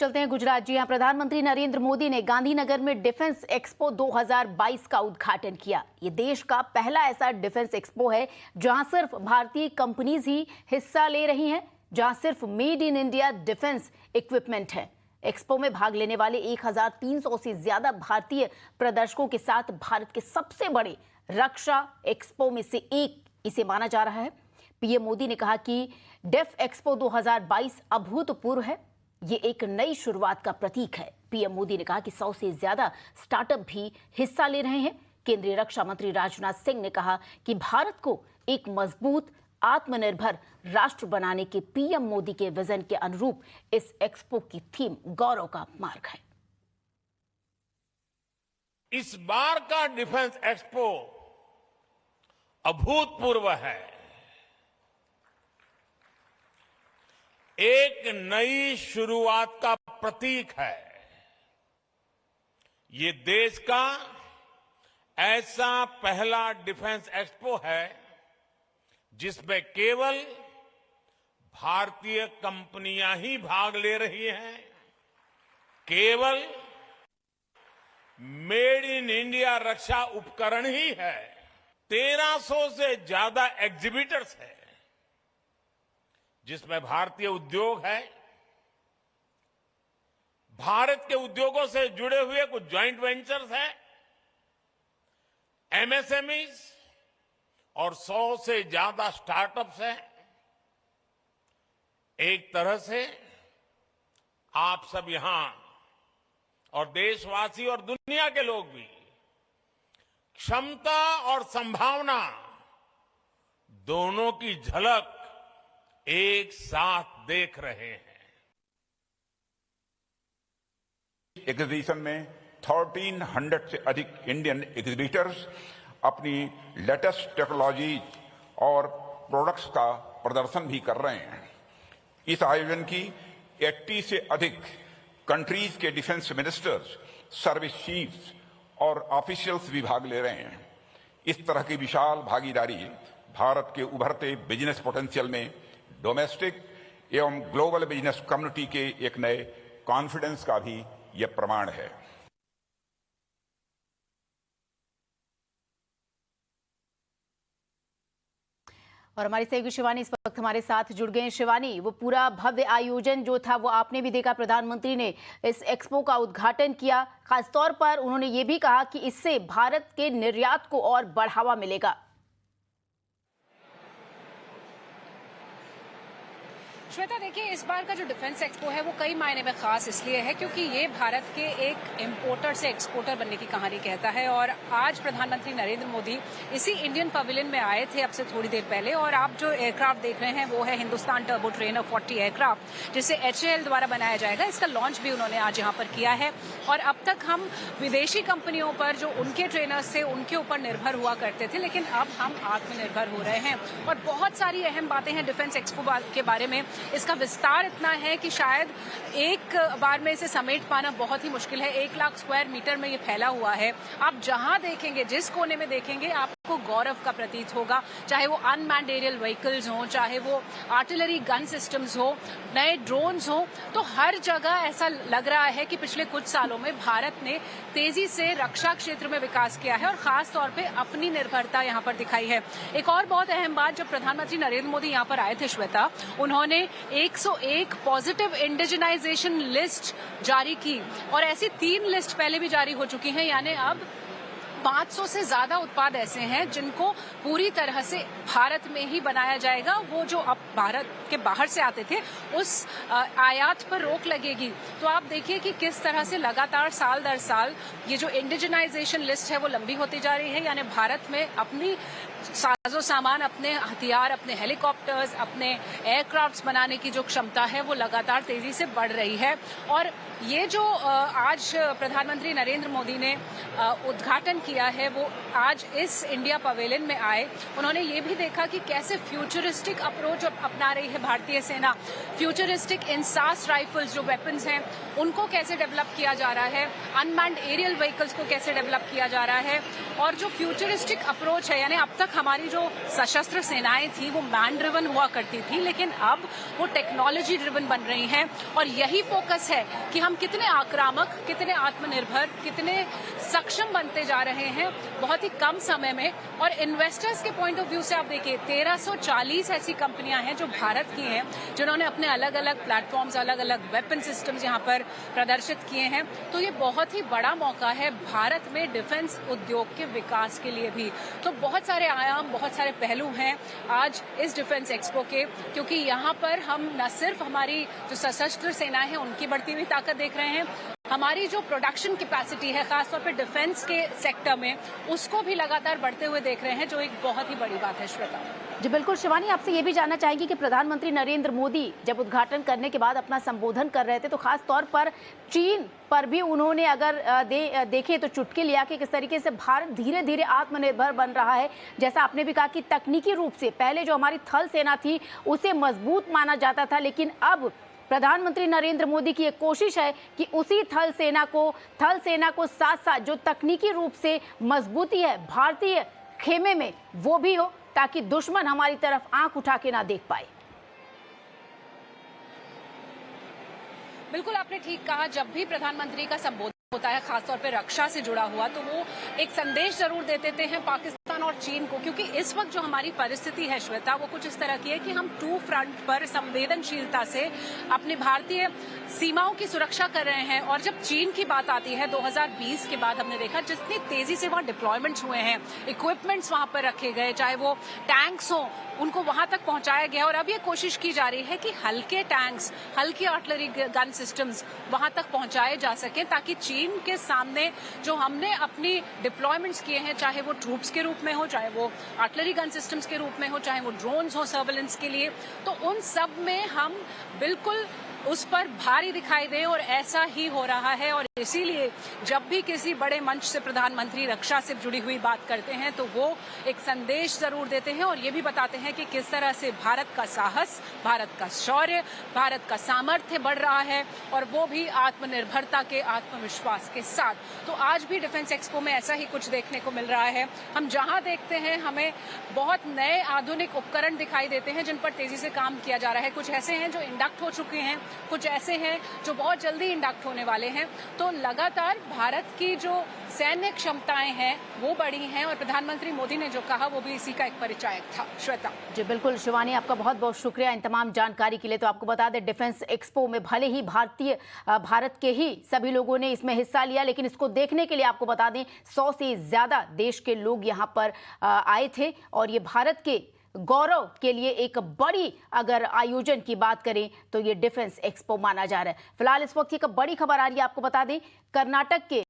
चलते हैं गुजरात। जी हां, प्रधानमंत्री नरेंद्र मोदी ने गांधीनगर में डिफेंस एक्सपो 2022 का उद्घाटन किया। ये देश का पहला ऐसा डिफेंस एक्सपो है जहां सिर्फ भारतीय कंपनीज ही हिस्सा ले रही हैं, जहां सिर्फ made in India defence equipment है। एक्सपो में भाग लेने वाले 1300 से ज्यादा भारतीय प्रदर्शकों के साथ भारत के सबसे बड़े रक्षा एक्सपो में से एक इसे माना जा रहा है। पीएम मोदी ने कहा कि डेफ एक्सपो 2022 अभूतपूर्व है, ये एक नई शुरुआत का प्रतीक है। पीएम मोदी ने कहा कि 100 से ज्यादा स्टार्टअप भी हिस्सा ले रहे हैं। केंद्रीय रक्षा मंत्री राजनाथ सिंह ने कहा कि भारत को एक मजबूत आत्मनिर्भर राष्ट्र बनाने के पीएम मोदी के विजन के अनुरूप इस एक्सपो की थीम गौरव का मार्ग है। इस बार का डिफेंस एक्सपो अभूतपूर्व है, एक नई शुरुआत का प्रतीक है। ये देश का ऐसा पहला डिफेंस एक्सपो है जिसमें केवल भारतीय कंपनियां ही भाग ले रही हैं। केवल मेड इन इंडिया रक्षा उपकरण ही है। 1300 से ज्यादा एग्जीबिटर्स हैं जिसमें भारतीय उद्योग है। भारत के उद्योगों से जुड़े हुए कुछ जॉइंट वेंचर्स हैं, एमएसएमईज और 100 से ज्यादा स्टार्टअप्स हैं। एक तरह से आप सब यहां और देशवासी और दुनिया के लोग भी क्षमता और संभावना दोनों की झलक एक साथ देख रहे हैं। एग्जीबिशन में 1300 से अधिक इंडियन एग्जीबिटर्स अपनी लेटेस्ट टेक्नोलॉजी और प्रोडक्ट्स का प्रदर्शन भी कर रहे हैं। इस आयोजन की 80 से अधिक कंट्रीज के डिफेंस मिनिस्टर्स, सर्विस चीफ्स और ऑफिशियल्स भी भाग ले रहे हैं। इस तरह की विशाल भागीदारी भारत के उभरते बिजनेस पोटेंशियल में डोमेस्टिक एवं ग्लोबल बिजनेस कम्युनिटी के एक नए कॉन्फिडेंस का भी यह प्रमाण है। और हमारी सहयोगी शिवानी इस वक्त हमारे साथ जुड़ गए हैं। शिवानी, वो पूरा भव्य आयोजन जो था वो आपने भी देखा, प्रधानमंत्री ने इस एक्सपो का उद्घाटन किया। खासतौर पर उन्होंने ये भी कहा कि इससे भारत के निर्यात को और बढ़ावा मिलेगा। श्वेता, देखिए, इस बार का जो डिफेंस एक्सपो है वो कई मायने में खास इसलिए है क्योंकि ये भारत के एक इंपोर्टर से एक्सपोर्टर बनने की कहानी कहता है। और आज प्रधानमंत्री नरेंद्र मोदी इसी इंडियन पवेलियन में आए थे अब से थोड़ी देर पहले। और आप जो एयरक्राफ्ट देख रहे हैं वो है हिंदुस्तान टर्बो ट्रेनर 40 एयरक्राफ्ट, जिसे HAL द्वारा बनाया जाएगा। इसका लॉन्च भी उन्होंने आज यहाँ पर किया है। और अब तक हम विदेशी कंपनियों पर जो उनके ट्रेनर्स थे उनके ऊपर निर्भर हुआ करते थे, लेकिन अब हम आत्मनिर्भर हो रहे हैं। और बहुत सारी अहम बातें हैं डिफेंस एक्सपो के बारे में। इसका विस्तार इतना है कि शायद एक बार में इसे समेट पाना बहुत ही मुश्किल है। 1 लाख स्क्वायर मीटर में ये फैला हुआ है। आप जहां देखेंगे, जिस कोने में देखेंगे, आपको गौरव का प्रतीत होगा। चाहे वो अनमैन्ड एरियल व्हीकल्स हो, चाहे वो आर्टिलरी गन सिस्टम्स हो, नए ड्रोन्स हो, तो हर जगह ऐसा लग रहा है कि पिछले कुछ सालों में भारत ने तेजी से रक्षा क्षेत्र में विकास किया है और खास तौर पे अपनी निर्भरता यहाँ पर दिखाई है। एक और बहुत अहम बात, जब प्रधानमंत्री नरेंद्र मोदी यहाँ पर आए थे श्वेता, उन्होंने 101 पॉजिटिव इंडिजिनाइजेशन लिस्ट जारी की और ऐसी 3 लिस्ट पहले भी जारी हो चुकी हैं। यानी अब 500 से ज्यादा उत्पाद ऐसे हैं जिनको पूरी तरह से भारत में ही बनाया जाएगा। वो जो अब भारत के बाहर से आते थे उस आयात पर रोक लगेगी। तो आप देखिए कि किस तरह से लगातार साल दर साल ये जो इंडिजिनाइजेशन लिस्ट है वो लंबी होती जा रही है। यानी भारत में अपनी साजो सामान, अपने हथियार, अपने हेलीकॉप्टर्स, अपने एयरक्राफ्ट्स बनाने की जो क्षमता है वो लगातार तेजी से बढ़ रही है। और ये जो आज प्रधानमंत्री नरेंद्र मोदी ने उद्घाटन किया है, वो आज इस इंडिया पवेलियन में आए। उन्होंने ये भी देखा कि कैसे फ्यूचरिस्टिक अप्रोच अपना रही है भारतीय सेना। फ्यूचरिस्टिक इंसास राइफल्स जो वेपन्स हैं उनको कैसे डेवलप किया जा रहा है, अनमैन्ड एरियल व्हीकल्स को कैसे डेवलप किया जा रहा है। और जो फ्यूचरिस्टिक अप्रोच है, यानी अब तक तक हमारी जो सशस्त्र सेनाएं थी वो मैन ड्रिवन हुआ करती थी, लेकिन अब वो टेक्नोलॉजी ड्रिवन बन रही हैं। और यही फोकस है कि हम कितने आक्रामक, कितने आत्मनिर्भर, कितने सक्षम बनते जा रहे हैं बहुत ही कम समय में। और इन्वेस्टर्स के पॉइंट ऑफ व्यू से आप देखिए 1340 ऐसी कंपनियां हैं जो भारत की हैं, जिन्होंने अपने अलग अलग प्लेटफॉर्म्स, अलग अलग वेपन सिस्टम्स यहाँ पर प्रदर्शित किए हैं। तो ये बहुत ही बड़ा मौका है भारत में डिफेंस उद्योग के विकास के लिए भी। तो बहुत सारे आयाम, बहुत सारे पहलू हैं आज इस डिफेंस एक्सपो के, क्योंकि यहाँ पर हम न सिर्फ हमारी जो सशस्त्र सेनाएं हैं उनकी बढ़ती हुई ताकत देख रहे हैं, हमारी जो प्रोडक्शन कैपेसिटी है खासतौर पर डिफेंस के सेक्टर में, उसको भी लगातार बढ़ते हुए देख रहे हैं, जो एक बहुत ही बड़ी बात है। श्वेता जी बिल्कुल शिवानी, आपसे ये भी जानना चाहेंगे कि प्रधानमंत्री नरेंद्र मोदी जब उद्घाटन करने के बाद अपना संबोधन कर रहे थे तो खास तौर पर चीन पर भी उन्होंने अगर देखे तो चुटकी लिया कि किस तरीके से भारत धीरे धीरे आत्मनिर्भर बन रहा है। जैसा आपने भी कहा कि तकनीकी रूप से पहले जो हमारी थल सेना थी उसे मजबूत माना जाता था, लेकिन अब प्रधानमंत्री नरेंद्र मोदी की एक कोशिश है कि उसी थल सेना को साथ साथ जो तकनीकी रूप से मजबूती है भारतीय खेमे में वो भी हो, ताकि दुश्मन हमारी तरफ आंख उठा के ना देख पाए। बिल्कुल आपने ठीक कहा, जब भी प्रधानमंत्री का संबोधन होता है खासतौर पे रक्षा से जुड़ा हुआ, तो वो एक संदेश जरूर दे देते हैं पाकिस्तान और चीन को, क्योंकि इस वक्त जो हमारी परिस्थिति है श्वेता वो कुछ इस तरह की है कि हम टू फ्रंट पर संवेदनशीलता से अपनी भारतीय सीमाओं की सुरक्षा कर रहे हैं। और जब चीन की बात आती है 2020 के बाद हमने देखा जितनी तेजी से वहां डिप्लॉयमेंट्स हुए हैं, इक्विपमेंट्स वहां पर रखे गए, चाहे वो टैंक्स हो उनको वहां तक पहुंचाया गया। और अब ये कोशिश की जा रही है कि हल्के टैंक्स, हल्की आर्टिलरी गन सिस्टम्स वहां तक पहुंचाए जा सकें, ताकि चीन के सामने जो हमने अपनी डिप्लॉयमेंट्स किए हैं, चाहे वो ट्रूप्स के रूप में हो, चाहे वो आर्टिलरी गन सिस्टम्स के रूप में हो, चाहे वो ड्रोन्स हो सर्वेलेंस के लिए, तो उन सब में हम बिल्कुल उस पर भारी दिखाई दे। और ऐसा ही हो रहा है। और इसीलिए जब भी किसी बड़े मंच से प्रधानमंत्री रक्षा से जुड़ी हुई बात करते हैं तो वो एक संदेश जरूर देते हैं और ये भी बताते हैं कि किस तरह से भारत का साहस, भारत का शौर्य, भारत का सामर्थ्य बढ़ रहा है, और वो भी आत्मनिर्भरता के, आत्मविश्वास के साथ। तो आज भी डिफेंस एक्सपो में ऐसा ही कुछ देखने को मिल रहा है। हम जहां देखते हैं हमें बहुत नए आधुनिक उपकरण दिखाई देते हैं जिन पर तेजी से काम किया जा रहा है। कुछ ऐसे हैं जो इंडक्ट हो चुके हैं, कुछ ऐसे हैं जो बहुत जल्दी इंडक्ट होने वाले हैं। तो लगातार भारत की जो सैन्य क्षमताएं हैं वो बढ़ी हैं, और प्रधानमंत्री मोदी ने जो कहा वो भी इसी का एक परिचायक था। श्वेता जी बिल्कुल शिवानी, आपका बहुत बहुत शुक्रिया इन तमाम जानकारी के लिए। तो आपको बता दें डिफेंस एक्सपो में भले ही भारत के ही सभी लोगों ने इसमें हिस्सा लिया, लेकिन इसको देखने के लिए आपको बता दें 100 से ज्यादा देश के लोग यहाँ पर आए थे। और ये भारत के गौरव के लिए एक बड़ी अगर आयोजन की बात करें तो ये डिफेंस एक्सपो माना जा रहा है। फिलहाल इस वक्त एक बड़ी खबर आ रही है, आपको बता दें कर्नाटक के